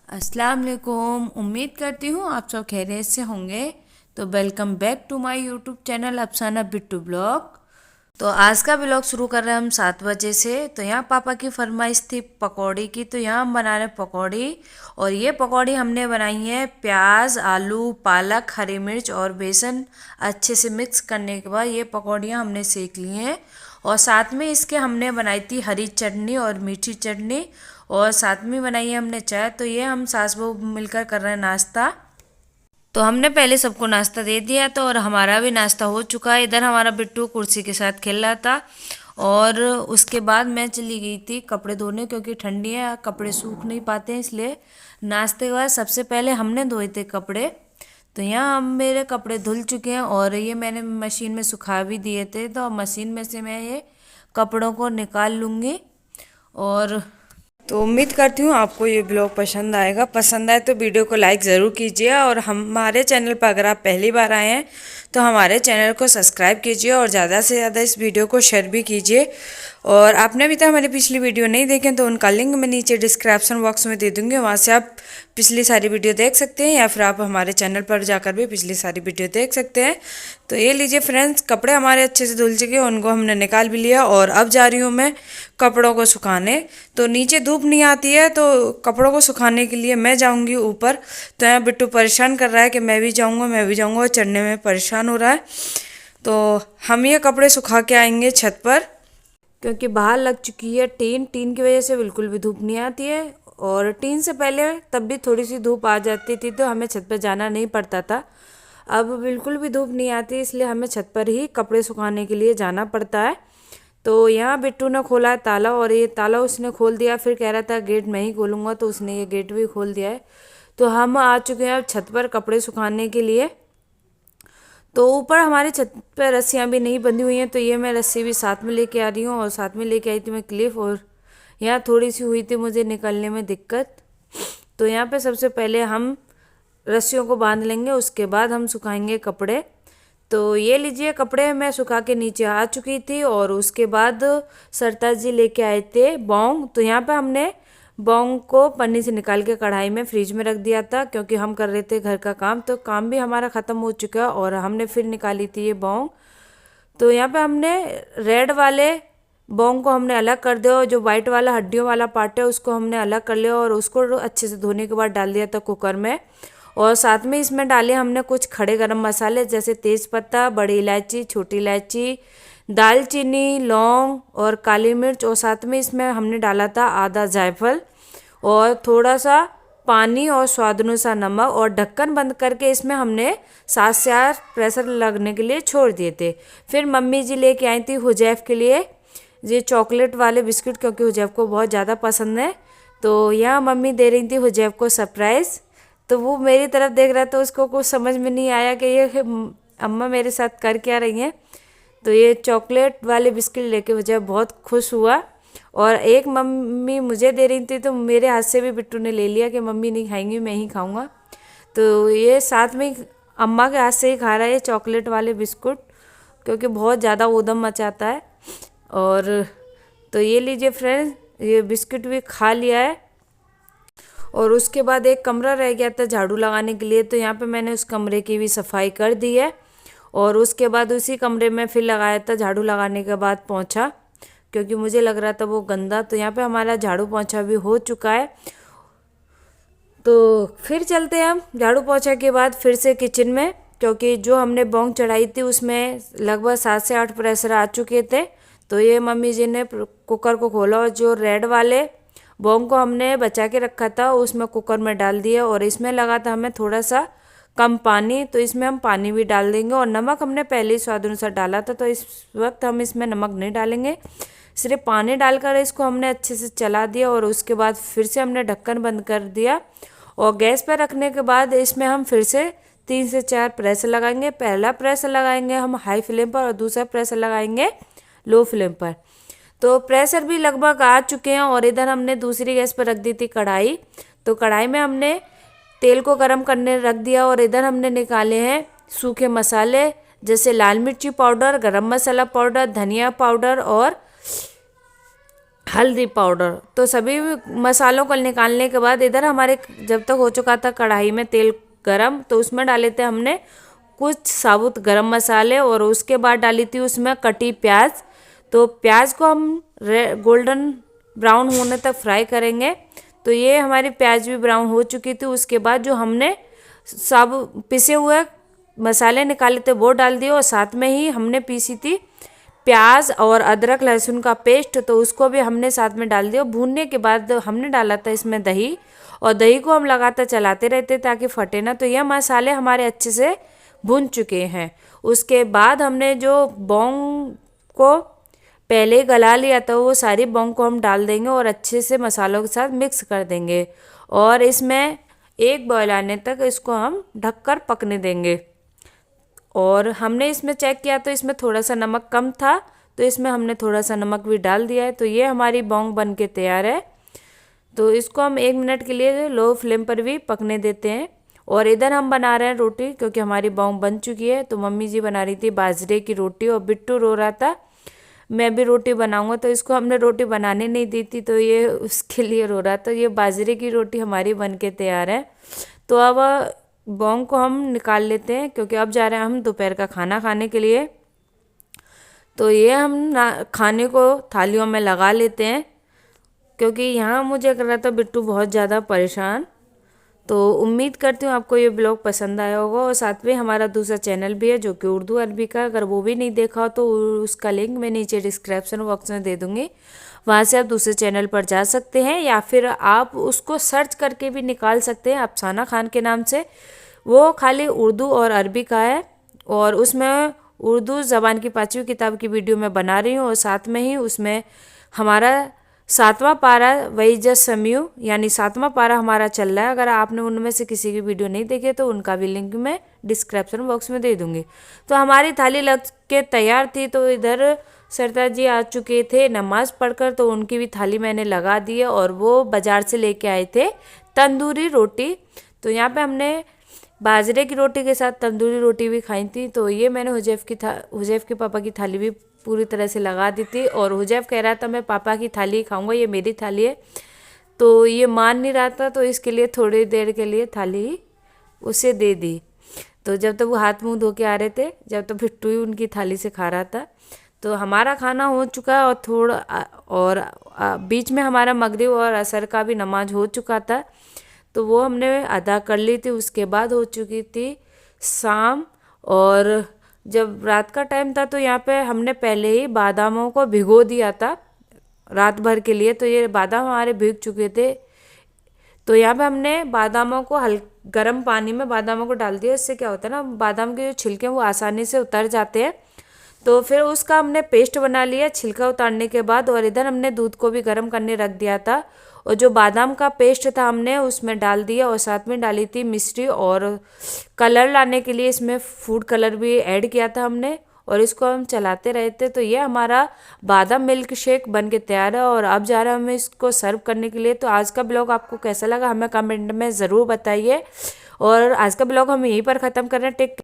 अस्सलाम वालेकुम। उम्मीद करती हूँ आप सब खैरियत से होंगे। तो welcome back to my YouTube channel Afsana Bittu blog. तो आज का ब्लॉग शुरू कर रहे हैं हम 7 बजे से। तो यहाँ पापा की फरमाइश थी पकौड़ी की, तो यहाँ हम बना रहे हैं पकौड़ी। और ये पकौड़ी हमने बनाई है प्याज, आलू, पालक, हरी मिर्च और बेसन अच्छे से मिक्स करने के बाद ये पकौड़ियाँ हमने सेक ली हैं। और साथ में इसके हमने बनाई थी हरी चटनी और मीठी चटनी, और साथ में बनाई है हमने चाय। तो ये हम सास बहू मिलकर कर रहे हैं नाश्ता। तो हमने पहले सबको नाश्ता दे दिया तो, और हमारा भी नाश्ता हो चुका है। इधर हमारा बिट्टू कुर्सी के साथ खेल रहा था। और उसके बाद मैं चली गई थी कपड़े धोने, क्योंकि ठंडी है, कपड़े सूख नहीं पाते हैं, इसलिए नाश्ते के बाद सबसे पहले हमने धोए थे कपड़े। तो यहाँ हम मेरे कपड़े धुल चुके हैं और ये मैंने मशीन में सुखा भी दिए थे। तो मशीन में से मैं ये कपड़ों को निकाल लूँगी। और तो उम्मीद करती हूँ आपको ये ब्लॉग पसंद आएगा। पसंद आए तो वीडियो को लाइक ज़रूर कीजिए, और हमारे चैनल पर अगर आप पहली बार आए हैं तो हमारे चैनल को सब्सक्राइब कीजिए और ज़्यादा से ज़्यादा इस वीडियो को शेयर भी कीजिए। और आपने अभी तक हमारी पिछली वीडियो नहीं देखें तो उनका लिंक मैं नीचे डिस्क्रिप्शन बॉक्स में दे दूँगी, वहाँ से आप पिछली सारी वीडियो देख सकते हैं, या फिर आप हमारे चैनल पर जाकर भी पिछली सारी वीडियो देख सकते हैं। तो ये लीजिए फ्रेंड्स, कपड़े हमारे अच्छे से धुल चुके हैं, उनको हमने निकाल भी लिया। और अब जा रही हूँ मैं कपड़ों को सुखाने। तो नीचे धूप नहीं आती है, तो कपड़ों को सुखाने के लिए मैं जाऊँगी ऊपर। तो यहाँ बिट्टू परेशान कर रहा है कि मैं भी जाऊँगा मैं भी जाऊँगा, चढ़ने में परेशान हो रहा है। तो हम ये कपड़े सुखा के आएंगे छत पर, क्योंकि बाहर लग चुकी है टीन। टीन की वजह से बिल्कुल भी धूप नहीं आती है, और टीन से पहले तब भी थोड़ी सी धूप आ जाती थी तो हमें छत पर जाना नहीं पड़ता था। अब बिल्कुल भी धूप नहीं आती, इसलिए हमें छत पर ही कपड़े सुखाने के लिए जाना पड़ता है। तो यहाँ बिट्टू ने खोला है ताला, और ये ताला उसने खोल दिया, फिर कह रहा था गेट मैं ही खोलूँगा, तो उसने ये गेट भी खोल दिया है। तो हम आ चुके हैं अब छत पर कपड़े सुखाने के लिए। तो ऊपर हमारी छत पर रस्सियाँ भी नहीं बंधी हुई हैं, तो ये मैं रस्सी भी साथ में लेके आ रही हूँ। और साथ में लेके आई थी मैं क्लिप, और यहाँ थोड़ी सी हुई थी मुझे निकलने में दिक्कत। तो यहाँ पे सबसे पहले हम रस्सियों को बांध लेंगे, उसके बाद हम सुखाएंगे कपड़े। तो ये लीजिए कपड़े मैं सुखा के नीचे आ चुकी थी, और उसके बाद सरताज जी लेके आए थे बौंग। तो यहाँ पे हमने बौंग को पन्नी से निकाल के कढ़ाई में फ्रिज में रख दिया था, क्योंकि हम कर रहे थे घर का काम। तो काम भी हमारा ख़त्म हो चुका है, और हमने फिर निकाली थी ये बौंग। तो यहाँ पे हमने रेड वाले बौंग को हमने अलग कर दिया, और जो वाइट वाला हड्डियों वाला पार्ट है उसको हमने अलग कर लिया, और उसको अच्छे से धोने के बाद डाल दिया था कुकर में। और साथ में इसमें डाले हमने कुछ खड़े गरम मसाले, जैसे तेज़पत्ता, बड़ी इलायची, छोटी इलायची, दालचीनी, लौंग और काली मिर्च। और साथ में इसमें हमने डाला था आधा जायफल, और थोड़ा सा पानी और स्वाद अनुसार नमक। और ढक्कन बंद करके इसमें हमने 7 से 8 प्रेशर लगने के लिए छोड़ दिए थे। फिर मम्मी जी लेके आई थी हुजैफ के लिए ये चॉकलेट वाले बिस्किट, क्योंकि हुजैफ को बहुत ज़्यादा पसंद है। तो यहाँ मम्मी दे रही थी हुजैफ को सरप्राइज़। तो वो मेरी तरफ देख रहा था, उसको कुछ समझ में नहीं आया कि ये अम्मा मेरे साथ कर क्या रही हैं। तो ये चॉकलेट वाले बिस्किट लेके मुझे बहुत खुश हुआ। और एक मम्मी मुझे दे रही थी, तो मेरे हाथ से भी बिट्टू ने ले लिया कि मम्मी नहीं खाएंगी मैं ही खाऊंगा। तो ये साथ में अम्मा के हाथ से ही खा रहा है ये चॉकलेट वाले बिस्कुट, क्योंकि बहुत ज़्यादा ऊधम मचाता है। और तो ये लीजिए फ्रेंड्स, ये बिस्किट भी खा लिया है। और उसके बाद एक कमरा रह गया था झाड़ू लगाने के लिए, तो यहाँ पे मैंने उस कमरे की भी सफाई कर दी है। और उसके बाद उसी कमरे में फिर लगाया था झाड़ू लगाने के बाद पोंछा, क्योंकि मुझे लग रहा था वो गंदा। तो यहाँ पे हमारा झाड़ू पोंछा भी हो चुका है। तो फिर चलते हैं हम झाड़ू पोंछा के बाद फिर से किचन में, क्योंकि जो हमने बौंग चढ़ाई थी उसमें लगभग 7 से 8 प्रेशर आ चुके थे। तो ये मम्मी जी ने कुकर को खोला, और जो रेड वाले बौंग को हमने बचा के रखा था उसमें कुकर में डाल दिया। और इसमें लगा था हमें थोड़ा सा कम पानी, तो इसमें हम पानी भी डाल देंगे। और नमक हमने पहले ही स्वाद अनुसार डाला था, तो इस वक्त हम इसमें नमक नहीं डालेंगे, सिर्फ पानी डालकर इसको हमने अच्छे से चला दिया। और उसके बाद फिर से हमने ढक्कन बंद कर दिया, और गैस पर रखने के बाद इसमें हम फिर से 3 से 4 प्रेशर लगाएंगे। पहला प्रेशर लगाएंगे हम हाई फ्लेम पर, और दूसरा प्रेशर लगाएंगे लो फ्लेम पर। तो प्रेशर भी लगभग आ चुके हैं। और इधर हमने दूसरी गैस पर रख दी थी कढ़ाई। तो कढ़ाई में हमने तेल को गरम करने रख दिया, और इधर हमने निकाले हैं सूखे मसाले, जैसे लाल मिर्ची पाउडर, गरम मसाला पाउडर, धनिया पाउडर और हल्दी पाउडर। तो सभी मसालों को निकालने के बाद इधर हमारे जब तक हो चुका था कढ़ाई में तेल गरम, तो उसमें डाले थे हमने कुछ साबुत गरम मसाले और उसके बाद डाली थी उसमें कटी प्याज। तो प्याज को हम गोल्डन ब्राउन होने तक फ्राई करेंगे। तो ये हमारी प्याज भी ब्राउन हो चुकी थी। उसके बाद जो हमने सब पिसे हुए मसाले निकाले थे वो डाल दिए और साथ में ही हमने पीसी थी प्याज और अदरक लहसुन का पेस्ट, तो उसको भी हमने साथ में डाल दिया। भूनने के बाद हमने डाला था इसमें दही, और दही को हम लगातार चलाते रहते ताकि फटे ना। तो यह मसाले हमारे अच्छे से भून चुके हैं। उसके बाद हमने जो बौंग को पहले ही गला लिया था वो सारी बौंग को हम डाल देंगे और अच्छे से मसालों के साथ मिक्स कर देंगे और इसमें एक बॉयल आने तक इसको हम ढककर पकने देंगे। और हमने इसमें चेक किया तो इसमें थोड़ा सा नमक कम था, तो इसमें हमने थोड़ा सा नमक भी डाल दिया है। तो ये हमारी बौंग बन के तैयार है। तो इसको हम 1 मिनट के लिए लो फ्लेम पर भी पकने देते हैं। और इधर हम बना रहे हैं रोटी, क्योंकि हमारी बौंग बन चुकी है। तो मम्मी जी बना रही थी बाजरे की रोटी और बिट्टू रो रहा था मैं भी रोटी बनाऊंगा, तो इसको हमने रोटी बनाने नहीं दी थी, तो ये उसके लिए रो रहा था। ये बाजरे की रोटी हमारी बन के तैयार है। तो अब बौंग को हम निकाल लेते हैं, क्योंकि अब जा रहे हैं हम दोपहर का खाना खाने के लिए। तो ये हम खाने को थालियों में लगा लेते हैं, क्योंकि यहाँ मुझे कर रहा था बिट्टू बहुत ज़्यादा परेशान। तो उम्मीद करती हूँ आपको ये ब्लॉग पसंद आया होगा। और साथ में हमारा दूसरा चैनल भी है जो कि उर्दू अरबी का, अगर वो भी नहीं देखा हो तो उसका लिंक मैं नीचे डिस्क्रिप्शन बॉक्स में दे दूँगी, वहाँ से आप दूसरे चैनल पर जा सकते हैं, या फिर आप उसको सर्च करके भी निकाल सकते हैं अफसाना खान के नाम से। वो खाली उर्दू और अरबी का है, और उसमें उर्दू ज़बान की 5वीं किताब की वीडियो मैं बना रही हूँ, और साथ में ही उसमें हमारा 7वां पारा वही जस्ट समयू यानी 7वां पारा हमारा चल रहा है। अगर आपने उनमें से किसी की वीडियो नहीं देखी तो उनका भी लिंक मैं डिस्क्रिप्शन बॉक्स में दे दूँगी। तो हमारी थाली लग के तैयार थी। तो इधर सरदार जी आ चुके थे नमाज़ पढ़कर, तो उनकी भी थाली मैंने लगा दी है। और वो बाज़ार से लेके आए थे तंदूरी रोटी। तो यहाँ पे हमने बाजरे की रोटी के साथ तंदूरी रोटी भी खाई थी। तो ये मैंने हुजैफ के पापा की थाली भी पूरी तरह से लगा दी थी। और हुजैफ कह रहा था मैं पापा की थाली खाऊंगा, ये मेरी थाली है। तो ये मान नहीं रहा था, तो इसके लिए थोड़ी देर के लिए थाली उसे दे दी। तो जब तक वो हाथ मुंह धो के आ रहे थे, जब तक बिट्टू ही उनकी थाली से खा रहा था। तो हमारा खाना हो चुका और बीच में हमारा मगरिब और असर का भी नमाज हो चुका था। तो वो हमने अदा कर ली थी। उसके बाद हो चुकी थी शाम, और जब रात का टाइम था तो यहाँ पे हमने पहले ही बादामों को भिगो दिया था रात भर के लिए। तो ये बादाम हमारे भीग चुके थे। तो यहाँ पे हमने बादामों को गर्म पानी में बादामों को डाल दिया। इससे क्या होता है ना, बादाम के जो छिलके हैं वो आसानी से उतर जाते हैं। तो फिर उसका हमने पेस्ट बना लिया छिलका उतारने के बाद। और इधर हमने दूध को भी गर्म करने रख दिया था, और जो बादाम का पेस्ट था हमने उसमें डाल दिया, और साथ में डाली थी मिश्री, और कलर लाने के लिए इसमें फूड कलर भी ऐड किया था हमने। और इसको हम चलाते रहे थे। तो ये हमारा बादाम मिल्क शेक बन के तैयार है, और अब जा रहा है हमें इसको सर्व करने के लिए। तो आज का ब्लॉग आपको कैसा लगा हमें कमेंट में ज़रूर बताइए। और आज का ब्लॉग हम यहीं पर ख़त्म कर रहे हैं। टेक